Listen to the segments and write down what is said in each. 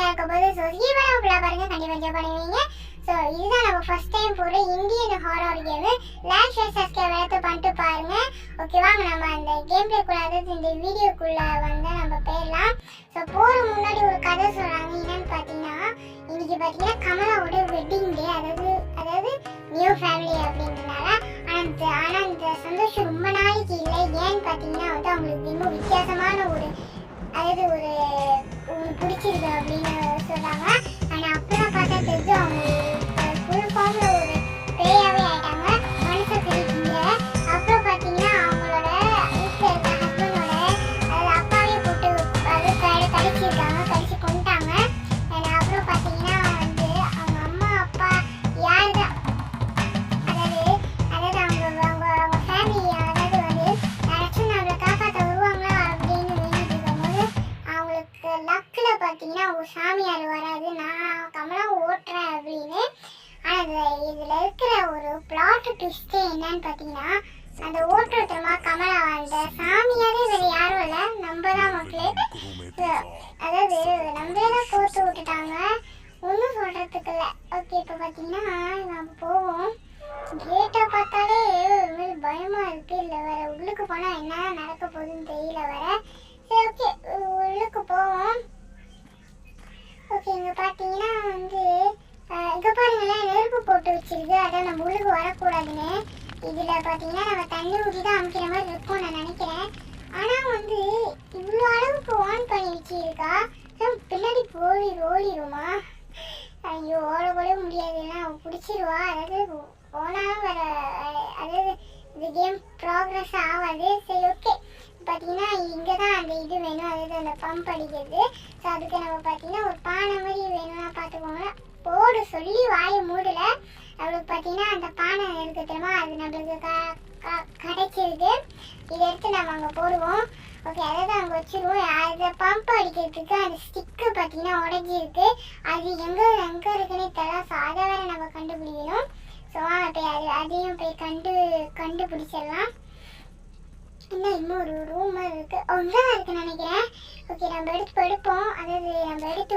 இன்ட்ரெஸ்டிங்காக இருக்க போது. ஸோ ஈவனாக ஃபுல்லாக பாருங்கள், கண்டிப்பாக என்ஜாய் பண்ணுவீங்க. ஸோ இதுதான் நம்ம ஃபர்ஸ்ட் டைம் போடுற Indian horror game. Like share subscribe எடுத்து பண்ணிட்டு பாருங்கள். ஓகே வாங்க நம்ம அந்த கேம் பிளேக்குள்ளே, அதாவது இந்த வீடியோக்குள்ளே வந்து நம்ம போயிடலாம். ஸோ போகிற முன்னாடி ஒரு கதை சொல்கிறாங்க. என்னன்னு பார்த்தீங்கன்னா, இன்னைக்கு பார்த்தீங்கன்னா கமலாவோட வெட்டிங் டே, அதாவது நியூ ஃபேமிலி அப்படின்றனால. ஆனால் இந்த சந்தோஷம் ரொம்ப நாளைக்கு இல்லை. ஏன்னு பார்த்தீங்கன்னா வந்து அவங்களுக்கு இன்னும் வித்தியாசமான ஒரு பிடிச்சிருக்கு அப்படின்னு சொல்கிறாங்க. ஆனால் அப்புறம் பார்த்தா தெரிஞ்சு அவங்க ஃபுல் ஃபார்மில் ஒரு பேயாகவே ஆகிட்டாங்க. மனசை பிடிக்குங்க. அப்புறம் பார்த்தீங்கன்னா அவங்களோட வீட்டில் இருக்க ஹஸ்பண்டோட அப்பாவே போட்டு கடிச்சிருக்காங்க, கடிச்சு கொண்டுட்டாங்க. அப்புறம் பார்த்தீங்கன்னா வந்து அவங்க அம்மா அப்பா யார் தான், அதாவது அவங்க ஃபேமிலி, அதாவது வந்து யாராச்சும் நம்மளை காப்பாற்ற வருவாங்களா அப்படின்னு வேண்டிட்டு இருக்கும்போது அவங்களுக்கு லக்கில் பார்த்தீங்கன்னா அவங்க சாமியார் வராது, நான் கமலா ஓட்டுறேன் அப்படின்னு. ஆனால் இதில் இருக்கிற ஒரு பிளாட் ட்விஸ்ட்டு என்னன்னு பார்த்தீங்கன்னா, அந்த ஓட்டுறதுமா கமலா அந்த சாமியாரே வேறு யாரும் இல்லை, நம்ம தான் மக்களே. அதாவது நம்மளே தான் கோர்த்து விட்டுட்டாங்க, ஒன்றும் சொல்கிறதுக்கு இல்லை. ஓகே இப்போ பார்த்தீங்கன்னா நம்ம போவோம். கேட்டை பார்த்தாலே ஒரு மாதிரி பயமாக இருக்குது. இல்லை வேறு உள்ளுக்கு போனால் என்ன நடக்க போகுதுன்னு தெரியல வேறு. சரி ஓகே உள்ளுக்கு போவோம். ஓகே இங்கே பார்த்தீங்கன்னா வந்து இங்கே பாருங்களேன், நெருப்பு போட்டு வச்சிருக்கு. அதான் நம்ம உள்ளுக்கு வரக்கூடாதுன்னு. இதில் பார்த்தீங்கன்னா நம்ம தண்ணி ஊற்றி தான் அமைக்கிற மாதிரி இருக்கும் நான் நினைக்கிறேன். ஆனால் வந்து இவ்வளோ அளவுக்கு ஆன் பண்ணி வச்சிருக்கா, பின்னாடி ஓடிடுமா? ஐயோ ஓட முடியாதுன்னா அவன் பிடிச்சிருவா. அதாவது போனாலும் வர, அதாவது இந்த கேம் ப்ராக்ரஸ் ஆகாது. சரி ஓகே பார்த்தீங்கன்னா இங்கே தான் அந்த இது வேணும், அதாவது அந்த பம்ப் அடிக்கிறது. ஸோ அதுக்கு நம்ம பார்த்தீங்கன்னா ஒரு பானை மாதிரி வேணும்னா பார்த்துக்கோங்க. போடு சொல்லி வாயை மூடலை. அவளுக்கு பார்த்தீங்கன்னா அந்த பானை இருக்கு தெரியுமா, அது நம்மளுக்கு கிடைச்சிருக்கு. இதை எடுத்து நம்ம அங்கே போடுவோம். ஓகே அதாவது அங்கே வச்சுருவோம். அதை பம்ப் அடிக்கிறதுக்கு அந்த ஸ்டிக்கு பார்த்தீங்கன்னா உடஞ்சிருக்கு. அது எங்கே இருக்குன்னே தெரியல. ஸோ அதை வேறு நம்ம கண்டுபிடிக்கணும். ஸோ போய் அதையும் போய் கண்டுபிடிச்சிடலாம். இன்னும் இன்னொரு ரூம் இருக்குது, ஒன்றாக இருக்குன்னு நினைக்கிறேன். ஓகே நம்ம எடுப்போம். அதாவது நம்ம எடுத்து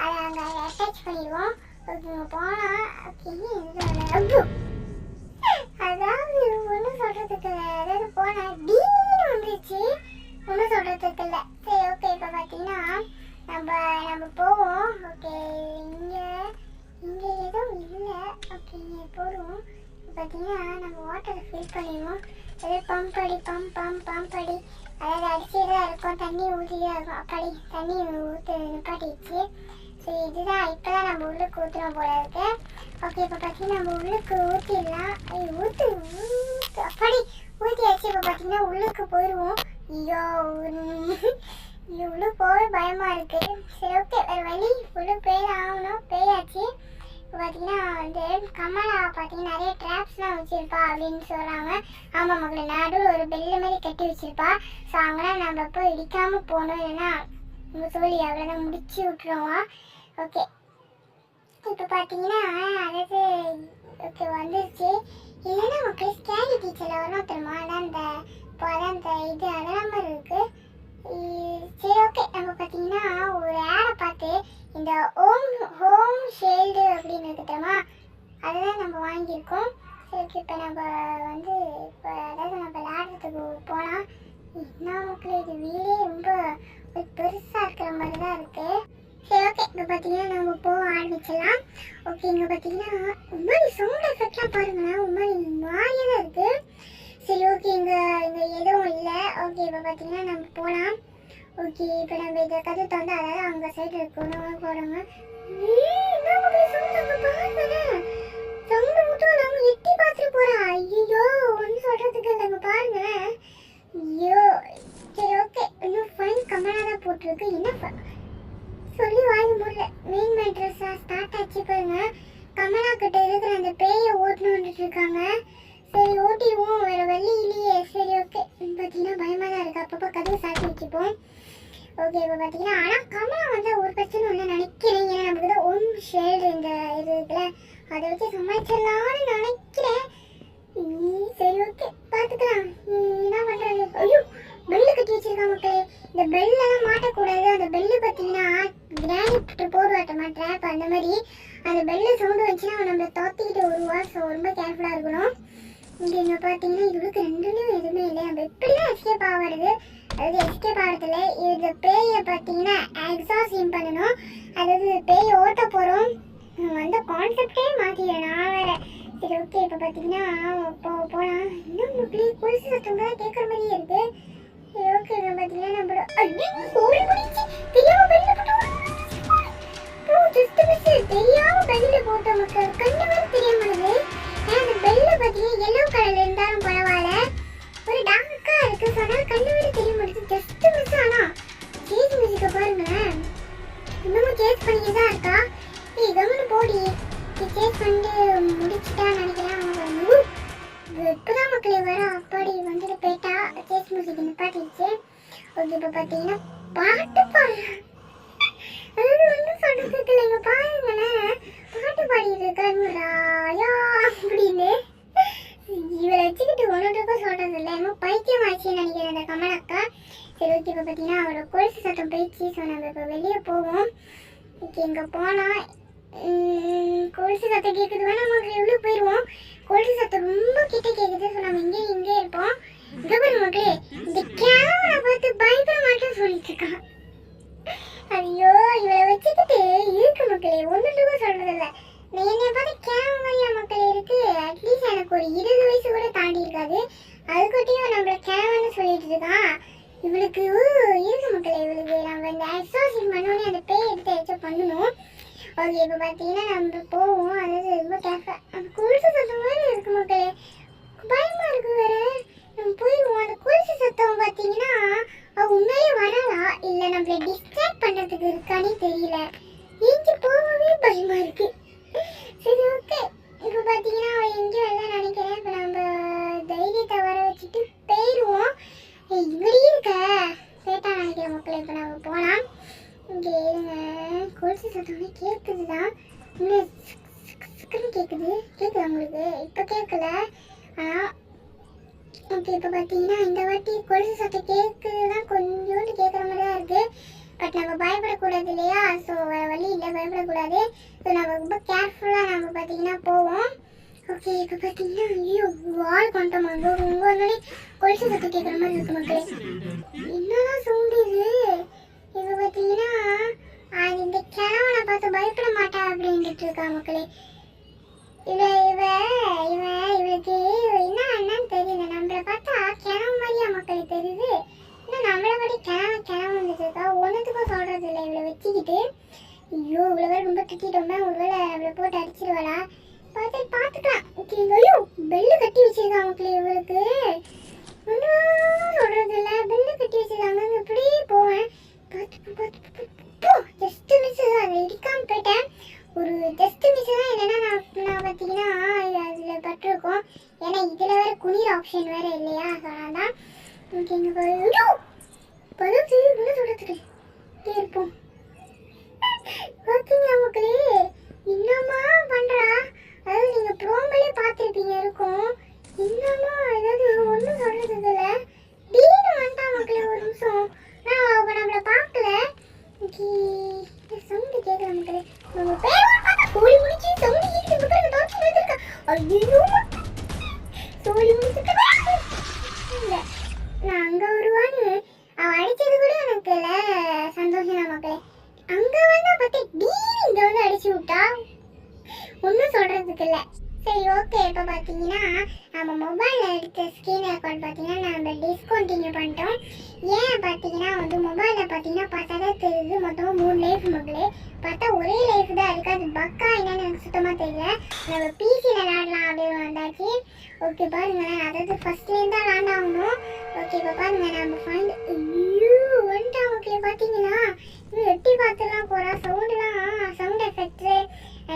அதை அங்கே அட்டாச் பண்ணிடுவோம். ஓகே போனால் ஓகே அதாவது ஒன்றும் சொல்கிறதுக்கு இல்லை. அதாவது போனால் டீன்னு வந்துச்சு, ஒன்றும் சொல்கிறதுக்கு இல்லை. சரி ஓகே இப்போ பார்த்தீங்கன்னா நம்ம போவோம். ஓகே இங்கே எதுவும் இல்லை. ஓகே இங்கே போடுவோம். பார்த்தீங்கன்னா நம்ம வாட்டரை ஃபில் பண்ணிடுவோம். அதாவது பம்ப் அடி, அதாவது அடிச்சே தான் இருக்கும், தண்ணி ஊற்றி தான் இருக்கும். அப்படி தண்ணி நிப்பாட்டிடுச்சு. ஸோ இதுதான் இப்போ தான் நம்ம உள்ளுக்கு ஊற்றுறோம் போல இருக்கு. ஓகே இப்போ பார்த்தீங்கன்னா நம்ம உள்ளுக்கு ஊற்றிடலாம். அப்படி ஊற்றியாச்சு. இப்போ பார்த்தீங்கன்னா உள்ளுக்கு போயிடுவோம். ஐயோ உள்ளுக்கு போக பயமாக இருக்குது. சரி ஓகே வேறு வழி, உள்ளுக்கு போய் ஆகணும். போயாச்சு. இப்போ பார்த்தீங்கன்னா வந்து கமலா பார்த்தீங்கன்னா நிறைய ட்ராப்ஸ்லாம் வச்சுருப்பா அப்படின்னு சொல்கிறாங்க. ஆமாம் மக்களை, நடுவில் ஒரு பெல்லு மாதிரி கட்டி வச்சுருப்பா. ஸோ அவங்களாம் நம்ம போய் இடிக்காமல் போகணும், இல்லைன்னா உங்கள் சொல்லி அவ்வளோதான் முடிச்சு விட்ருவோம். ஓகே இப்போ பார்த்தீங்கன்னா அதாவது ஓகே வந்துருச்சு. இல்லைன்னா மக்கள் ஸ்கேரி டீச்சரில் வரணும் தெரியுமா, அதான் இந்த இது அதெல்லாம் மாதிரி இருக்குது. சரி ஓகே நம்ம பார்த்தீங்கன்னா ஒரு ஆடை பார்த்து இந்த ஹோம் ஷீல்டு அப்படின்னு இருக்கு தெரியுமா, அதுதான் நம்ம வாங்கியிருக்கோம். சரி ஓகே இப்போ நம்ம வந்து இப்போ அதாவது நம்ம விளையாடுறதுக்கு போனால் என்ன மக்கள், இது வீடே ரொம்ப பெருசாக இருக்கிற மாதிரி தான் இருக்குது. சரி ஓகே இப்போ பார்த்தீங்கன்னா நம்ம போக ஆரம்பிச்சிடலாம். ஓகே இங்கே பார்த்தீங்கன்னா ரொம்ப சவுண்ட் எஃபெக்ட்லாம் பாருங்களேன், ரொம்ப மாதிரியாக தான் இருக்குது. சரி ஓகே இங்கே எதுவும் இல்லை. ஓகே இப்போ பார்த்தீங்கன்னா நம்ம போகலாம். ஓகே இப்போ நம்ம இதை கதை தந்து, அதாவது அவங்க சைடு இருக்கணும் போகிறாங்க. சவுண்டு மட்டும் நம்ம எட்டி பார்த்துட்டு போகிறோம். ஐயோ ஒன்றும் சொல்கிறதுக்கு இல்லைங்க பாருங்களேன். ஐயோ சரி ஓகே இன்னும் ஃபைன் கமலா தான் போட்டிருக்கு. என்ன சொல்லி வாங்கி முடியல. மெயின் மேட்ரஸாக ஸ்டார்ட் ஆச்சு பாருங்க. கமலா கிட்ட இருக்கிற அந்த பேயை ஓட்டணுன்ட்டு இருக்காங்க. சரி ஓட்டிடுவோம், வேறு வழி இல்லையே. சரி ஓகே பார்த்தீங்கன்னா பயமாக தான் இருக்குது. அப்பப்போ கதவை சாத்தி வச்சுப்போம். ஓகே இப்போ பார்த்தீங்கன்னா ஆனால் கமலா வந்து ஒரு பிரச்சனை ஒன்று நினைக்கிறேன். ஏன்னா நமக்கு தான் ஓம் ஷேல்டு இந்த இது இருக்குல்ல, அதை வச்சு சமாளிச்சிடலான்னு நினைக்கிறேன். சரி ஓகே பார்த்துக்கலாம் என்ன பண்ணுறாங்க. ஐயோ பெல்லு கட்டி வச்சிருக்காங்க மக்களே. இந்த பெல்லெல்லாம் மாட்டக்கூடாது. அந்த பெல்லு பார்த்தீங்கன்னா மாட்டேன். இப்போ அந்த மாதிரி அந்த பெல்ல சவுண்டு வந்துச்சுன்னா அவன் நம்மளை தோத்திக்கிட்டு வருவான். ஸோ ரொம்ப கேர்ஃபுல்லாக இருக்கணும். இங்கே பார்த்தீங்கன்னா இதுக்கு ரெண்டுலேயும் எதுவுமே இல்லை. நம்ம எப்படி தான் எஸ்கேப் ஆகிறது, அதாவது எஸ்கேப் ஆகிறதுல இந்த பேயை பார்த்தீங்கன்னா எக்ஸாசியம் பண்ணணும். அதாவது பேயை ஓட்ட போகிறோம். அந்த கான்செப்டே மாற்றிடுறேன் நான் வேறு. சரி ஓகே, இப்போ பார்த்தீங்கன்னா போகலாம். இன்னும் இப்படி கொலுசு சத்தம் தான் கேட்குற மாதிரியே இருக்குது. சரி ஓகே, இப்போ பார்த்தீங்கன்னா நம்மளோட தெரியாம பெல்ல போட்ட மக்கள் கண்ணு வேறு தெரிய மாட்டேங்குது. அந்த பெல்ல பார்த்தீங்கன்னா எல்லோ கலர்ல இருந்தாலும் பரவாயில்ல, ஒரு டார்க்கா இருக்கு. சொன்னால் கண்ணு வேறு தெரிய மாட்டேங்குது. Just miss. ஆனால் சேஸ் மியூசிக்கை பாருங்களேன், இன்னமும் சேஸ் பண்ணிட்டு தான் இருக்கா. கவனு போடி சேஸ் பண்ணிட்டு முடிச்சுட்டா நினைக்கிறேன். இப்போதான் மக்களே வர அப்பாடி வந்துட்டு போயிட்டா. Chase music நிப்பாட்டிடுச்சு. ஓகே, இப்போ பார்த்தீங்கன்னா பாட்டு பாடுறேன். அதாவது ஒன்றும் சொல்றதுக்கு இல்லைங்க, பாருங்களேன் பாட்டு பாடிட்டு இருக்காருயா அப்படின்னு. இவரை வச்சுக்கிட்டு ஒன்றுக்கும் சொல்றது இல்லை, இன்னும் பைத்தியம் ஆச்சுன்னு நினைக்கிறேன் அந்த கமலக்கா. சரி ஓகே, இப்போ பார்த்தீங்கன்னா அவரோட கொலுசு சத்தம் போயிடுச்சு. ஸோ நம்ம இப்போ வெளியே போவோம். ஓகே, இங்கே போனால் கொலுசு சத்தம் கேட்குது. வேணா மக்கள் எவ்வளோ போயிடுவோம். கொலுசு சத்தம் ரொம்ப கிட்ட கேட்குது. ஸோ நம்ம இங்கே இருப்போம். இங்கே பாரு மக்களே, இந்த கேமரா பார்த்து பயப்பட மாட்டேன்னு சொல்லிட்டு இருக்கான். ஐயோ, இவளை வச்சுக்கிட்டு இருக்கு மக்களே, ஒன்றுக்கும் சொல்றது இல்லை. என்னை பார்த்து கேமரா மாதிரியா மக்களே இருக்கு. அட்லீஸ்ட் எனக்கு ஒரு 20 வயசு கூட தாண்டி இருக்காது. அதுக்கிட்டையும் நம்மள கேமரான்னு சொல்லிட்டு இருக்கான். இவளுக்கு இருக்கு மக்களே, இவளுக்கு நம்ம இந்த எக்ஸாசியம் பண்ணோன்னே அந்த பேய் எடுத்து எக்ஸாம் பண்ணணும். ஓகே, இப்போ பார்த்தீங்கன்னா நம்ம போவோம். அதாவது ரொம்ப கேர்ஃபுல்லாக அந்த கொலுசு சத்தம் வேறு இருக்கு மக்களே, பயமாக இருக்கு வேறு. நம்ம போயிடுவோம். அந்த கொலுசு சத்தம் பார்த்தீங்கன்னா அவள் உண்மையிலே வரலா இல்லை நம்மளை டிஸ்ட்ராக்ட் பண்ணுறதுக்கு இருக்கானே தெரியல. எங்கே போகவே பயமாக இருக்கு. சரி ஓகே, இப்போ பார்த்தீங்கன்னா அவள் எங்கேயும் வரல நினைக்கிறேன். இப்போ நம்ம தைரியத்தை வர வச்சுட்டு போயிடுவோம். இப்படி இருக்க கேட்டா நினைக்கிற மக்களே. இப்போ நம்ம போகலாம். இங்கே இருங்க, கொலுசு சத்தம் கேட்குது தான், இன்னும் கேட்குது. கேட்குதா உங்களுக்கு? இப்போ கேட்கல. ஆனால் ஓகே, இப்போ பார்த்தீங்கன்னா இந்த வாட்டி கொலுசு சத்தம் கேட்குது தான், கொஞ்சோண்டு கேட்குற மாதிரி தான் இருக்குது. பட் நம்ம பயப்படக்கூடாது இல்லையா? ஸோ வேறு வழி இல்லை, பயப்படக்கூடாது. ஸோ நம்ம ரொம்ப கேர்ஃபுல்லாக நம்ம பார்த்தீங்கன்னா போவோம். ஓகே, இப்போ பார்த்தீங்கன்னா ஐயோ வால் கொண்டோம். அங்கே உங்கள் வந்தோடனே கொலுசு சத்தம் கேட்குற மாதிரி இருக்கு மக்களே. என்னதான் சவுண்டு இது? இப்போ பார்த்தீங்கன்னா இந்த கிழவனை பார்த்து பயப்பட மாட்டா அப்படின்ட்டு இருக்கா மக்களே. இவளுக்கு என்னன்னு தெரியல. நம்மளை பார்த்தா கிழவு மாதிரியா மக்களே தெரியுது. இன்னும் நம்மளை படி கிழவு வந்துட்டு இருக்கா. ஒன்றுத்துக்கும் சொல்றது இல்லை இவளை வச்சுக்கிட்டு. ஐயோ, இவ்வளோ வேறு ரொம்ப திட்டோம்னா ஒருவேளை அவளை போட்டு அடிச்சிருவாளா? பார்த்துக்கலாம். ஓகே, ஐயோ பெல்லு கட்டி வச்சிருக்கா மக்களே. இவளுக்கு ஒன்றும் சொல்றது இல்லை, பெல்லு கட்டி வச்சிருக்காங்க. இப்படியே போவேன். ஜஸ்ட் மிஸ் தான், அதை இடிக்காம போயிட்டேன். ஒரு ஜஸ்ட் மிஸ் தான். என்னன்னா நான் பார்த்தீங்கன்னா அதில் பட்டிருக்கோம். ஏன்னா இதில் வேறு குனிற ஆப்ஷன் வேறு இல்லையா? அதனால தான். ஓகே, இங்கே பதம் என்ன சொல்கிறதுக்கு இருப்போம். ஓகேங்களா மக்களே, இன்னமா பண்ணுறா. அதாவது நீங்கள் ப்ரோமோலே பார்த்துருப்பீங்க இருக்கும். இன்னமா ஏதாவது ஒன்றும் சொல்கிறதுக்கு இல்லை. திடீர்னு வந்துட்டா மக்களே. ஒரு நிமிஷம், நான் அவள் நம்மளை பார்க்கல. ஓகே, சவுண்டு கேட்குற மக்களே. நம்ம பேர் சோழி முடிச்சு சவுண்டு கேட்குது. டாக்டர் வந்திருக்கா. ஐயோ, சோழி முடிச்சுட்டு இல்லை, நான் அங்கே வருவான்னு அவள் அடித்தது கூட எனக்கு இல்லை. சந்தோஷம் தான் மக்களே. அங்கே வந்தா பார்த்து டீன் இங்கே வந்து அடிச்சு விட்டா. ஒன்றும் சொல்கிறதுக்கு இல்லை. சரி ஓகே, இப்போ பார்த்தீங்கன்னா நம்ம மொபைலில் எடுத்த ஸ்க்ரீன் ரெக்கார்ட் பார்த்தீங்கன்னா நம்ம டிஸ்கண்டினியூ பண்ணிட்டோம். ஏன் பார்த்தீங்கன்னா வந்து மொபைலில் பார்த்தீங்கன்னா பார்த்தா தான் தெரியுது மொத்தமாக 3 லைஃப் மக்களே. பார்த்தா ஒரே லைஃப் தான் இருக்குது. அது பக்கா என்னன்னு எனக்கு சுத்தமாக தெரியல. நம்ம பிசியில் விளாடலாம் அப்படின்னு வந்தாச்சு. ஓகே பாருங்களேன், அதாவது ஃபஸ்ட்லேருந்து தான் விளாண்ட் ஆகணும். ஓகே, இப்போ பாருங்கள் நம்ம ஃபைண்ட் வந்துட்டா மக்களே. பார்த்தீங்கன்னா இன்னும் எட்டி பார்த்துலாம் போகிறா. சவுண்ட் எஃபெக்ட்ஸு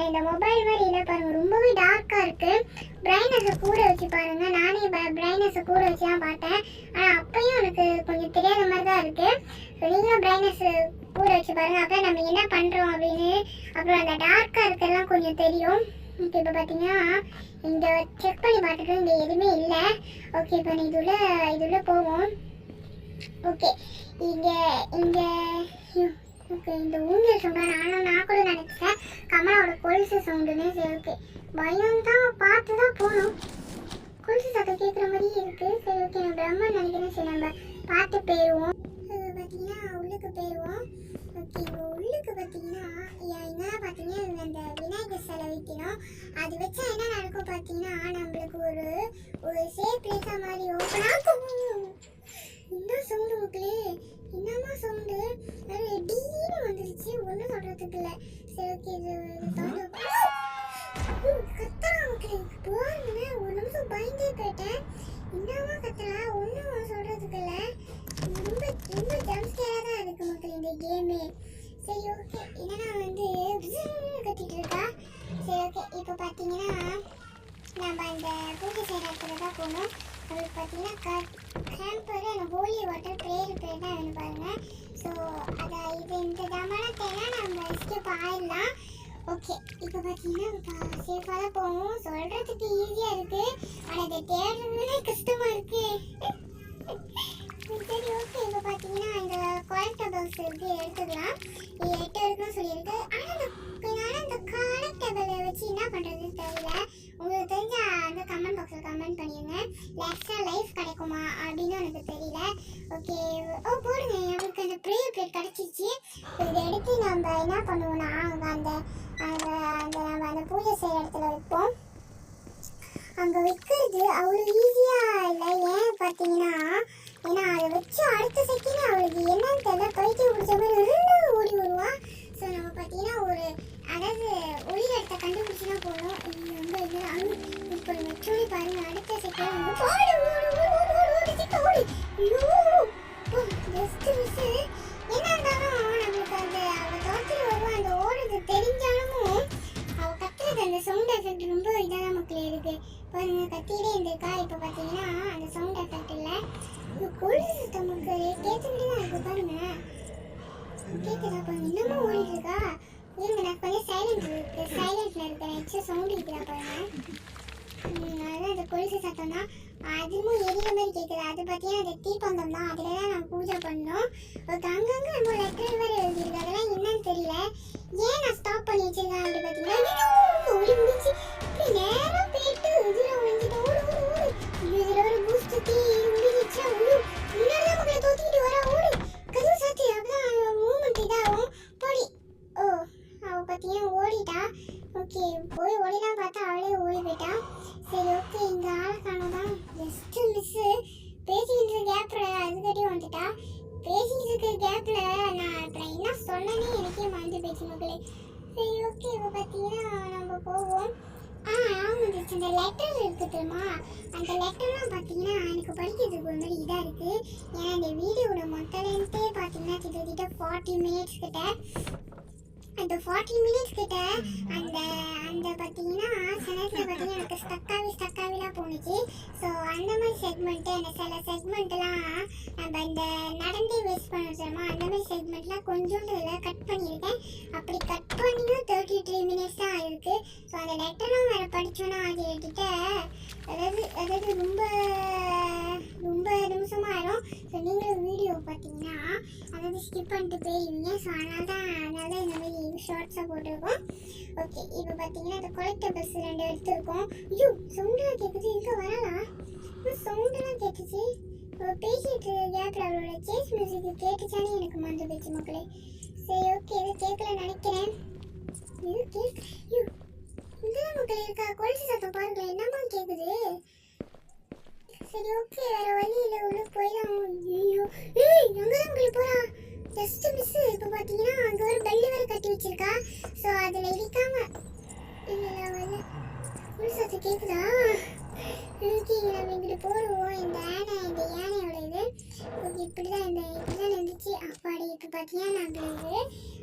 இந்த மொபைல் மாதிரி இல்லை பாருங்கள், ரொம்பவே டார்க்காக இருக்குது. பிரைட்னஸை கூட வச்சு பாருங்கள். நானே பிரைட்னஸை கூட வச்சு தான் பார்த்தேன். ஆனால் அப்பையும் எனக்கு கொஞ்சம் தெரியாத மாதிரி தான் இருக்குது. ஸோ நீங்களும் பிரைட்னஸ் கூட வச்சு பாருங்கள். அப்புறம் நம்ம என்ன பண்ணுறோம் அப்படின்னு அப்புறம் அந்த டார்க்காக இருக்கிறதுலாம் கொஞ்சம் தெரியும். ஓகே, இப்போ பார்த்தீங்கன்னா இந்த செக் பண்ணி பார்த்துட்டு இங்கே எதுவுமே இல்லை. ஓகே, இப்போ இதுள்ள போவோம். ஓகே, இங்கே ஓகே இந்த ஊஞ்சல் சவுண்டா நான் கூட நினைச்சேன் கமலாவோட கொலுசு சவுண்டுன்னு. சரி ஓகே பயம் தான், பார்த்து தான் போகணும். கொலுசு சத்தம் கேட்குற மாதிரியே இருக்கு. சரி ஓகே நம்ம பிரம்மன் நினைக்கிறேன். சரி நம்ம பார்த்து போயிடுவோம். பார்த்தீங்கன்னா உள்ளுக்கு போயிடுவோம். ஓகே இப்போ உள்ளுக்கு பார்த்தீங்கன்னா என்ன பார்த்தீங்கன்னா அந்த விநாயகர் சிலை வைக்கணும். அது வச்சா என்ன நடக்கும் பார்த்தீங்கன்னா நம்மளுக்கு ஒரு சேஃப் பிளேஸாக மாதிரி ஓப்பன் ஆகும். என்ன சவுண்டு மக்களே, என்னமா சவுண்டு, டீன்னு வந்துருச்சு, ஒன்றும் சொல்கிறதுக்கு இல்லை. சரி ஓகே இது கத்துறா மக்களே, போவாங்க. ஒரு நிமிஷம் பயந்தே போயிட்டேன். என்னமா கத்துறா, ஒன்றும் சொல்கிறதுக்கு இல்லை. ரொம்ப ரொம்ப ஜம்ஸ்கேராக தான் இருக்கு மக்கள் இந்த கேமு. சரி ஓகே என்னன்னா கத்திட்டு இருக்கா. சரி ஓகே இப்போ பார்த்தீங்கன்னா நம்ம அந்த பூஜை செய்கிற இடத்துல தான் போகணும். அதுக்கு பார்த்தீங்கன்னா கேம்பர் அந்த ஹோலி வாட்டர் ப்ரேயர் ப்ரேயர் தான் வேணும் பாருங்க. ஸோ அதை இந்த ஜமானத்தைலாம் நம்ம எஸ்கேப் ஆயிடலாம். ஓகே இப்போ பார்த்தீங்கன்னா சேஃபாக தான் போவோம். சொல்கிறதுக்கு ஈஸியாக இருக்குது, ஆனால் இதை தேடுறதுலே கஷ்டமாக இருக்குது. சரி ஓகே இப்போ பார்த்தீங்கன்னா இந்த கலெக்டபிள்ஸ் இருக்கு, எடுத்துக்கலாம். இது 8 இருக்குன்னு சொல்லியிருக்கு. ஆனால் இந்த கலெக்டபிளை வச்சு என்ன பண்ணுறதுன்னு தெரியல. உங்களுக்கு தெரிஞ்ச அந்த கமெண்ட் பாக்ஸில் கமெண்ட் பண்ணிடுங்க. எக்ஸ்ட்ரா லைஃப் கிடைக்குமா அப்படின்னு எனக்கு தெரியல. ஓகே போடுங்க. எனக்கு அந்த ப்ரேயர் பிளேட் கிடச்சிச்சு. இதை எடுத்து நம்ம என்ன பண்ணுவோம்னா அந்த நம்ம அந்த பூஜை செய்கிற இடத்துல வைப்போம். அங்கே வைக்கிறது அவ்வளோ ஈஸியாக இல்லை. ஏன் பார்த்தீங்கன்னா ஏன்னா அதை வச்சு அடுத்த செகண்ட் அவளுக்கு என்னன்னு தெரியல, பைத்தியம் பிடிச்ச மாதிரி ஓடி வருவான். ஸோ நம்ம பார்த்தீங்கன்னா அதாவது ஒளி இடத்த கண்டுபிடிச்சினா போகணும். ரொம்ப இப்போ மெச்சூரி பாருங்க, அடுத்த செகண்ட் ஜஸ்ட் மிஸ். என்ன இருந்தாலும் நம்மளுக்கு அந்த அவள் தோட்டத்தில் வருவான், அந்த ஓடுறது தெரிஞ்சாலும் அவள் கத்துறது அந்த சவுண்ட் எஃபெக்ட் ரொம்ப இதாக மக்களே இருக்கு. பாருங்க கத்திட்டே இருந்திருக்கா. இப்போ பார்த்தீங்கன்னா அந்த சவுண்ட் எஃபெக்ட் இல்லை, கொலுசு சத்தம் மக்களே கேட்டுக்கிட்டே தான் இருக்கு. பாருங்க கேட்குதா பாருங்க, இன்னமும் ஓடிட்டு இருக்கா. இருங்க நான் கொஞ்சம் சைலண்ட்ல இருக்கிறேன். எக்ஸ்ட்ரா சவுண்ட் இருக்குதா பாருங்க. அதுதான் அந்த கொலுசு சத்தம் தான், அதுவும் எரிய மாதிரி கேட்குது. அது பார்த்தீங்கன்னா அந்த தீப்பந்தம் தான், அதில் தான் நான் பூஜை பண்ணோம். ஒரு அங்கங்கே நம்ம லெட்டர் வேறு எழுதிருக்கு, அதெல்லாம் என்னன்னு தெரியல. ஏன் நான் ஸ்டாப் பண்ணி வச்சிருக்கேன் அப்படி பார்த்தீங்கன்னா ஓடி முடிச்சு இப்படி நேராக போயிட்டு இதில் ஒழிஞ்சிட்டேன். ஓடு இதில் ஒரு பூஸ்ட் தீ முடிஞ்சிச்சா முன்னாடி தான் மக்களை தோத்திக்கிட்டு வரா. ஓடு கதவு சாத்தி, அப்பதான் மூமெண்ட் இதாகும். போடி. ஓ அவள் பார்த்தீங்கன்னா ஓடிட்டா. ஓகே போய் ஓடிலாம் பார்த்தா அவளே ஓடி போயிட்டா. சரி ஓகே இந்த ஆளுக்கானதான் ஜஸ்ட் மிஸ்ஸு. பேசிக்கிட்டு இருக்க கேப்பில் அதுக்கட்டி வந்துட்டா. பேசிக்கிட்டு இருக்க கேப்பில் நான் அப்புறம் என்ன சொன்னேன்னே எனக்கே மறந்து போயிடுச்சு மக்களே. சரி ஓகே இப்போ பார்த்தீங்கன்னா நம்ம போவோம். வந்துச்சு இந்த லெட்டர் இருக்கு தெரியுமா, அந்த லெட்டர்லாம் பார்த்தீங்கன்னா எனக்கு படிக்கிறதுக்கு ஒரு மாதிரி இதாக இருக்குது. ஏன்னா இந்த வீடியோட மொத்த லென்த்தே பார்த்தீங்கன்னா கிட்டத்தட்ட 40 minutes கிட்ட. அந்த 40 minutes கிட்ட அந்த பார்த்தீங்கன்னா சிலத்தில் பார்த்தீங்கன்னா எனக்கு ஸ்டக்காகலாம் போணுச்சு. ஸோ அந்த மாதிரி செக்மெண்ட்டு அந்த சில செக்மெண்ட்லாம் நம்ம இந்த நடந்தே வேஸ்ட் பண்ணுறோமா, அந்த மாதிரி செக்மெண்ட்லாம் கொஞ்சோண்டு இதில் கட் பண்ணியிருக்கேன். அப்படி கட் பண்ணியும் 33 minutes தான் இருக்குது. ஸோ அந்த லெட்டரும் வேறு படித்தோன்னா அது கிட்ட அதாவது ரொம்ப நிமிஷமாக ஆயிடும். ஸோ நீங்களும் வீடியோ பார்த்தீங்கன்னா அதாவது ஸ்கிப் பண்ணிட்டு போயிருவீங்க. ஸோ அதனால தான் இந்த மாதிரி ஷார்ட்ஸாக போட்டிருக்கோம். ஓகே இப்போ பார்த்தீங்கன்னா அந்த கலெக்டபிள்ஸ் 2 எடுத்துருக்கோம். ஐயோ சவுண்டெலாம் கேட்குது, இங்கே வரலாம் சவுண்டெலாம் கேட்டுச்சு. பேசிட்டு கேப்பில் அவளோட சேஸ் மியூசிக் கேட்டுச்சானே எனக்கு மறந்து போயிடுச்சு மக்களே. சரி ஓகே இது கேட்கல நினைக்கிறேன். இது கேட்க ஐயோ இங்கேதான் மக்களே இருக்கா. கொலுசு சத்தம் பாருங்களேன் என்னமா கேட்குது. சரி ஓகே வேற வழி இல்லை, உள்ள போயிடலாம். ஐயோ எங்கதான் மக்களே போகிறான், ஜஸ்ட் மிஸ். இப்போ பார்த்தீங்கன்னா அங்கே ஒரு பெல்லு வேறு கட்டி வச்சிருக்கா. ஸோ அதில் இடிக்காம இல்லை வரல. கொலுசு சத்தம் கேட்குதா. ஓகே நம்ம இங்கிட்டு போடுவோம். இந்த யானையோட இது ஓகே இப்படிதான் இருந்துச்சு. அப்பாடி இப்போ பார்த்தீங்கன்னா நம்மளுக்கு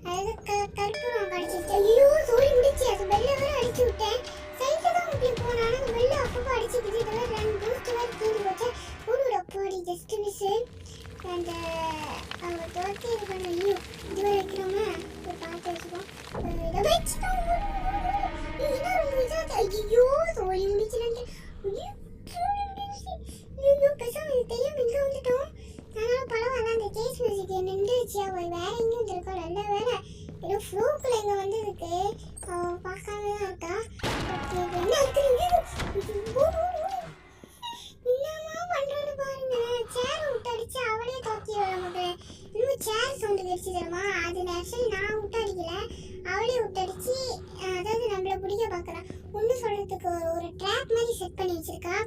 அதாவது கற்பூரம் கடிச்சிட்டு ஐயோ சோழி முடிச்சு அது வெள்ளை வேற அடிச்சு விட்டேன். சைட்டில் தான் உங்களுக்கு போனாலும் அந்த வெள்ளை அப்பப்போ அடிச்சுக்கிட்டு இதெல்லாம் 2 பூஸ்ட் வேறு தீர்ந்து போச்சேன். ஒரு அப்பாடி ஜஸ்ட் மிஸ்ஸு. அந்த அவங்க தோற்றி இது பண்ண ஐயோ இது வேறு வைக்கிறோமா பார்த்து வச்சுக்கோம். இதை வச்சுட்டோம். ஐயோ சோழி முடிச்சுட்டு ஐயோ பேசாம இது தெரியாம இங்கே வந்துட்டோம். அதனால பரவாயில்ல அந்த கேஸ் மியூசிக் நின்றுச்சு. அவள் வேற எங்கேயும் வந்துருக்கோம். நல்ல வேலை இது ஃப்ளூக்குள்ள இங்கே வந்து இருக்கு. பார்க்காம தான் இருக்கா. என்ன இருக்குறீங்க? என்னமா பண்ணுறது பாருங்க. சேர் விட்டடிச்சு அவளே தோக்கி நமக்கு இன்னும் சேர் சவுண்டு கிடைச்சி தருமா. அது ஆக்சுவலி நான் விட்டடிக்கல, அவளே விட்டடிச்சு அதாவது நம்மளை பிடிக்க பார்க்குறான். ஒன்றும் சொல்கிறதுக்கு ஒரு ட்ராப் மாதிரி செட் பண்ணி வச்சுருக்கா.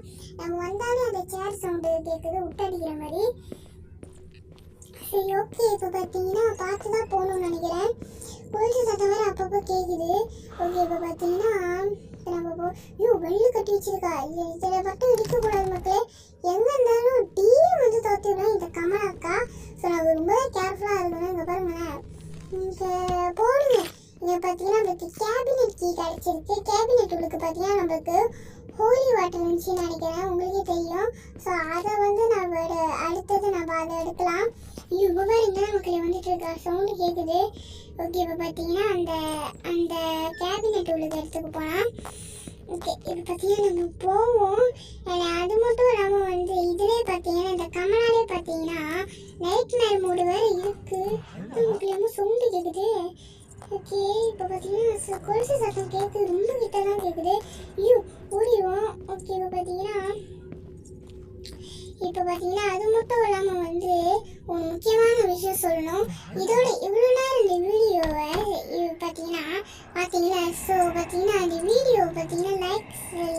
நம்ம வந்தாலே அந்த சேர் சவுண்டு கேட்குது விட்டடிக்கிற மாதிரி. சரி ஓகே, இப்போ பார்த்தீங்கன்னா பார்த்து தான் போகணும்னு நினைக்கிறேன். கொலுசு சத்தம் வேறு அப்பப்போ கேட்குது. ஓகே இப்போ பார்த்தீங்கன்னா நம்ம வெள்ளு கட்டி வச்சிருக்கா. இதில் மட்டும் இருக்கக்கூடாது மக்களே. எங்கே இருந்தாலும் டீயை வந்து தோற்றிவிடும் இந்த கமலாக்கா. ஸோ நம்ம ரொம்ப கேர்ஃபுல்லாக இருக்கணும். இங்கே பாருங்களேன், இங்கே போடுங்க. இங்கே பார்த்தீங்கன்னா நம்மளுக்கு கேபினெட் கீ கிடச்சிருக்கு. கேபினெட் உள்ளுக்கு பார்த்தீங்கன்னா நம்மளுக்கு ஹோலி வாட்டர் இருந்துச்சுன்னு நினைக்கிறேன், உங்களுக்கே தெரியும். ஸோ அதை வந்து நம்மளோட அடுத்தது நம்ம அதை எடுக்கலாம். இப்போ பாருங்க நமக்கு வந்துட்டு இருக்கா சவுண்டு கேட்குது. ஓகே இப்போ பார்த்தீங்கன்னா அந்த அந்த கேபினெட் உள்ள இடத்துக்கு போகலாம். ஓகே இப்போ பார்த்தீங்கன்னா நம்ம போவோம். அது மட்டும் இல்லாமல் வந்து இதிலே பார்த்தீங்கன்னா இந்த கமலாலே பார்த்தீங்கன்னா நைட் மேல் மூடு வேறு இருக்குது. முக்கியமாக சவுண்டு கேட்குது. ஓகே இப்போ பார்த்தீங்கன்னா கொலுசு சத்தம் கேட்குது, ரொம்ப கிட்ட தான் கேட்குது. ஓடிடுவோம். ஓகே இப்போ பார்த்தீங்கன்னா அது மட்டும் இல்லாமல் வந்து ஒரு முக்கியமான விஷயம் சொல்லணும். இதோட இவ்வளோ நேரம் இந்த வீடியோவை பார்த்தீங்கன்னா ஸோ பார்த்தீங்கன்னா அந்த வீடியோ பார்த்தீங்கன்னா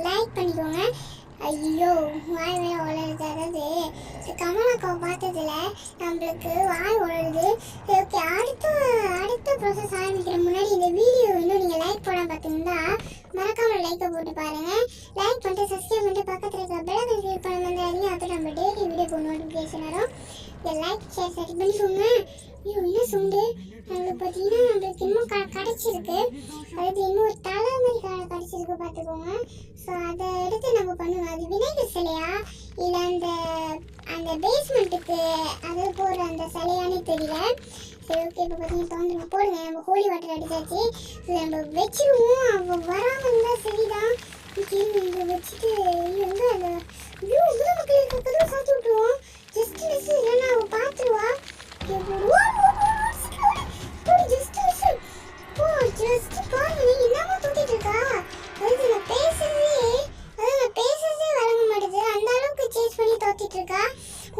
லைக் பண்ணிக்கோங்க. ஐயோ வாய் வேலை உளருது. அதாவது கமலாக்காவை பார்த்ததுல நம்மளுக்கு வாய் உளருது. ஓகே அடுத்த ப்ராசஸ் ஆரம்பிக்கிற முன்னாடி இந்த வீடியோ இன்னும் நீங்கள் லைக் போட பார்த்தீங்கன்னா மறக்காம லைக்கை போட்டு பாருங்கள். லைக் பண்ணிட்டு சப்ஸ்கிரைப் பண்ணிட்டு பக்கத்தில் இருக்க பெல் ஐகான் கிளிக் பண்ண வந்தாங்க. அப்போ நம்ம டெய்லி வீடியோ போட நோட்டிஃபிகேஷன் வரும். இந்த லைக் ஷேர் சரி பண்ணிக்கோங்க. என்ன சவுண்டு நம்மளுக்கு பார்த்தீங்கன்னா நம்மளுக்கு இன்னும் கிடச்சிருக்கு. அதாவது இன்னும் ஒரு தலை மாதிரி கிடச்சிருக்கு பார்த்துக்கோங்க. ஸோ அதை எடுத்து நம்ம பண்ணணும். அது விநாயகர் சிலையா இல்லை அந்த பேஸ்மெண்ட்டுக்கு அது போடுற அந்த சிலையானே தெரியல. சரி ஓகே இப்போ பார்த்தீங்கன்னா தோந்துங்க போடுங்க. நம்ம ஹோலி வாட்டர் அடிச்சாச்சு. நம்ம வச்சிருவோம். அவள் வராமல் இருந்தால் சரிதான். இங்கே வச்சுட்டு எங்கே அந்த மக்களுக்கு கதவை சாத்தி விட்டுருவோம். ஜஸ்ட் மிஸ் இல்லைன்னா அவள் பார்த்துருவா. ஜஸ்ட் பாருங்க என்னமா தூக்கிட்டு இருக்கா. அதாவது நான் பேசுறதே வழங்க மாட்டேது. அந்த அளவுக்கு சேஞ்ச் பண்ணி தோத்திட்டு இருக்கா.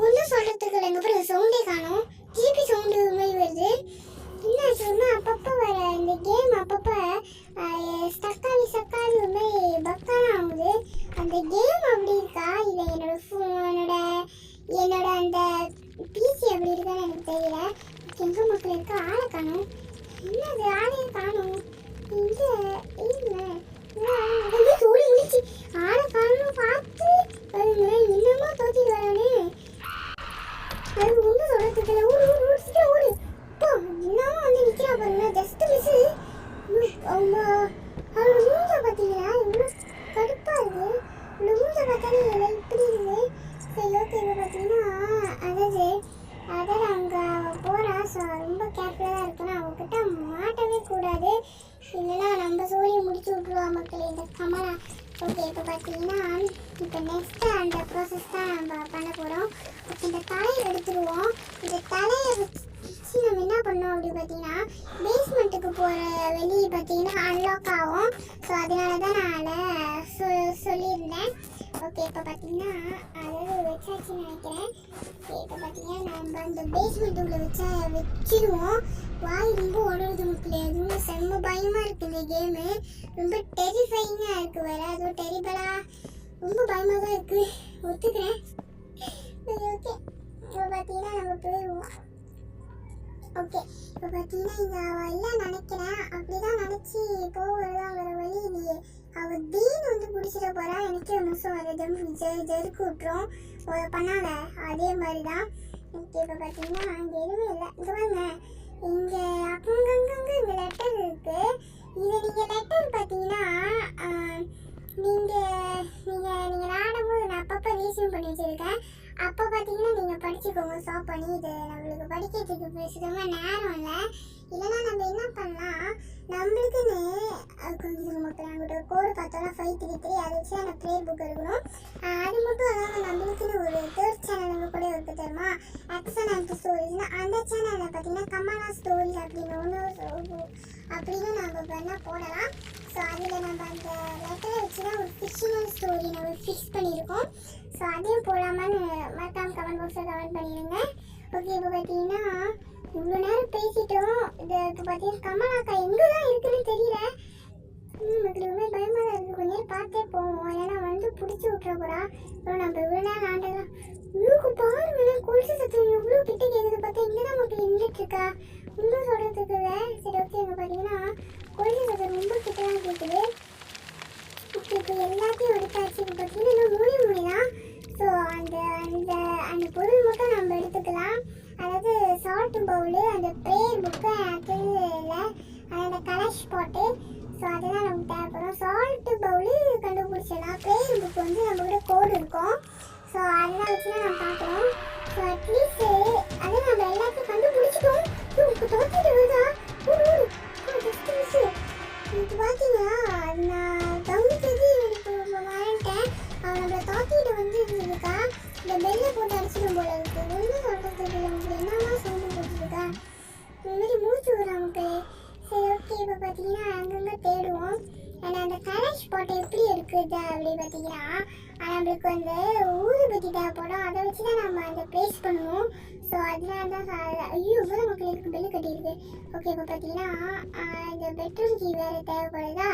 ஒன்றும் சொல்றதுக்கு இல்லை. எங்க பிறகு சவுண்டே காணும். ஜிபி சவுண்டு மாதிரி வருது. என்ன சொன்னா அப்பப்போ வர இந்த கேம் அப்பப்போ ஸ்டக்காகி ஒரு மாதிரி பக்கான ஆகுது. அந்த கேம் அப்படி இருக்கா இல்லை என்னோட அந்த பிசி அப்படி இருக்கான்னு எனக்கு தெரியல. எங்க மக்கள் இருக்கா ஆளை காணும். என்னது ஆளையே காணும். இங்கே இல்லை சோழி முடிச்சு ஆளை காணும் பார்த்து வருங்க. என்னமோ தோத்திட்டு வரானே. அது ஒன்றும் சொல்றதுக்கு இல்லை. ஊரு சீக்கிரம் ஓடு. இப்போ என்னமோ வந்து நிற்கிறா பாருங்க. Just miss. அவங்க அவளோட மூஞ்சை பார்த்தீங்கன்னா இவ்வளோ கடுப்பாக இருக்குது. இவ்வளோ மூஞ்சை பார்த்தாலே இல்லை இப்படி இருக்குது. சரி ஓகே இப்போ பார்த்தீங்கன்னா அதாவது அவங்க போகிறா. ஸோ ரொம்ப கேர்ஃபுல்லாக தான் இருக்கணும். அவங்கக்கிட்ட மாட்டவே கூடாது, இல்லைன்னா நம்ம சோழியை முடிச்சு விட்ருவா மக்கள் இந்த கமலா. ஓகே இப்போ பார்த்தீங்கன்னா இப்போ நெக்ஸ்ட்டு அந்த ப்ராசஸ் தான் நம்ம பண்ண போகிறோம். ஓகே இந்த தலையை எடுத்துருவோம். இந்த தலையை வச்சு நம்ம என்ன பண்ணோம் அப்படின்னு பார்த்தீங்கன்னா பேஸ்மெண்ட்டுக்கு போகிற வெளியே பார்த்தீங்கன்னா அன்லாக் ஆகும். ஸோ அதனால தான் நான் சொல்லியிருந்தேன். ஓகே இப்போ பார்த்தீங்கன்னா அதாவது வச்சாச்சுன்னு நினைக்கிறேன். இப்போ பார்த்தீங்கன்னா நம்ம அந்த பேஸ்மெண்ட் உள்ள வச்சிருவோம். வாய் ரொம்ப உடவுது மக்களே. அதுவும் செம்ம பயமாக இருக்குது இந்த கேமு. ரொம்ப டெரிஃபைங்காக இருக்குது வேறு. அதுவும் டெரிபலாக ரொம்ப பயமாக தான் இருக்குது, ஒத்துக்கிறேன். சரி ஓகே இப்போ பார்த்தீங்கன்னா நம்ம போயிடுவோம். ஓகே இப்போ பார்த்தீங்கன்னா இங்கே அவள் இல்லை நினைக்கிறேன். அப்படி தான் நினச்சி போகிறதான் வேறு வழி இல்லையே. அவள் தீன் வந்து பிடிச்சிட போகிறா. எனக்கே ஒரு நிமிஷம் அதை ஜெருக்கு விட்டுரும் பண்ணால அதே மாதிரி தான். ஓகே இப்போ பார்த்தீங்கன்னா அங்கே எதுவுமே இல்லை. இங்கே வாங்க, இங்கே அங்கங்கே இங்கே லெட்டர் இருக்குது. இதை நீங்கள் லெட்டர் பார்த்தீங்கன்னா நீங்கள் விளாடும்போது நான் அப்பப்போ ரீசீவ் பண்ணி வச்சுருக்கேன். அப்போ பார்த்தீங்கன்னா நீங்கள் படிச்சுக்கோங்க ஸ்டாப் பண்ணி. இது நம்மளுக்கு படிக்கிறதுக்கு சுத்தமாக நேரம் இல்லை. இல்லைன்னா நம்ம என்ன பண்ணலாம், நம்மளுக்குன்னு கொஞ்சம் மக்கள் அங்கிட்ட ஒரு கோடு பார்த்தோம்னா 533 அதை வச்சு அந்த ப்ரேயர் புக் இருக்கணும். அது மட்டும் இல்லாமல் நம்மளுக்குன்னு ஒரு தேர்ட் சேனல் நம்ம கூட இருக்குது தெரியுமா, எக்ஸன் அண்ட் ஸ்டோரிஸ்னா அந்த சேனலில் பார்த்தீங்கன்னா கமலா ஸ்டோரிஸ் அப்படின்னு அப்படின்னு நம்ம வேணால் போடலாம். ஸோ அதில் நம்ம அந்த லெட்டரை வச்சு தான் ஒரு ஃபிக்ஷனல் ஸ்டோரி நம்ம ஃபிக்ஸ் பண்ணியிருக்கோம். ஸோ அதையும் போடாமல் மறக்காம கமெண்ட் பாக்ஸில் கமெண்ட் பண்ணிடுங்க. ஓகே, இப்போ பார்த்தீங்கன்னா இவ்வளோ நேரம் பேசிட்டோம். இது இப்போ பார்த்தீங்கன்னா கமலாக்கா எங்கே தான் இருக்குன்னு தெரியல. எனக்கு ரொம்ப பயமாக தான் இருக்குது. கொஞ்ச நேரம் பார்த்தே போவோம், ஏன்னா வந்து பிடிச்சி விட்ற போகிறா. அப்புறம் நம்ம இவ்வளோ நேரம் ஆண்டலாம். இவ்வளோக்கு பாருங்களேன், கொலுசு சத்தம் எவ்வளோ கிட்ட கேட்குது. பார்த்தா இங்கே தான் மக்கள் நின்றுட்டுருக்கா. இன்னும் சொல்கிறதுக்கு இல்லை. சரி, ஓகே. இங்கே பார்த்தீங்கன்னா கொலுசு சத்தம் ரொம்ப கிட்ட தான் கேட்குது. ஓகே, இப்போ எல்லாத்தையும் எடுத்தாச்சு. இப்போ பார்த்தீங்கன்னா இன்னும் மூணு தான். ஸோ அந்த அந்த அந்த பொருள் மட்டும் நம்ம எடுத்துக்கலாம். அதாவது சால்ட் பவுலு, அந்த ப்ரேயர் புக்கு, இல்லை அந்த கலஷ் பாட்டு. ஸோ அதுதான் நமக்கு தேவைப்படும். சால்ட் பவுலு கண்டுபிடிச்சிடலாம். ப்ரேயர் புக் வந்து நம்மகிட்ட கோடு இருக்கும். ஸோ அதெல்லாம் வச்சு தான் நம்ம பார்க்குறோம். ஸோ அட்லீஸ்ட்டு அதை நம்ம எல்லாத்தையும் கண்டுபிடிச்சிட்டோம். இப்போ தோற்றிட்டு வருதா? இப்போ பார்த்தீங்களா, அது நான் கவனிச்சது இப்போ மறந்துட்டேன். அவன் நம்மளை தாக்கிட்டு வந்து இருந்திருக்கா. இந்த பெல்லை போட்டு அடிச்சிடும் போல இருக்கு. ஒன்றும் சொல்கிறதுக்கு நமக்கு என்னமா சவுண்டு போட்டுருக்கா. இந்த மாதிரி மூச்சு வரும் நமக்கு. சரி, ஓகே. இப்போ பார்த்தீங்கன்னா அங்கங்கே தேடுவோம். ஏன்னா அந்த கலர் ஸ்பாட் எப்படி இருக்குது அப்படி பார்த்தீங்கன்னா நம்மளுக்கு வந்து ஊதுபத்தி தேவைப்படும். அதை வச்சு தான் நம்ம அந்த ப்ளேஸ் பண்ணுவோம். ஸோ அதனால தான் ஐயோ இவ்வளோ மக்களுக்கு பெல்லு கட்டியிருக்கு. ஓகே, இப்போ பார்த்தீங்கன்னா இந்த பெட்ரூம் கீ வேறு தேவைப்படுதா.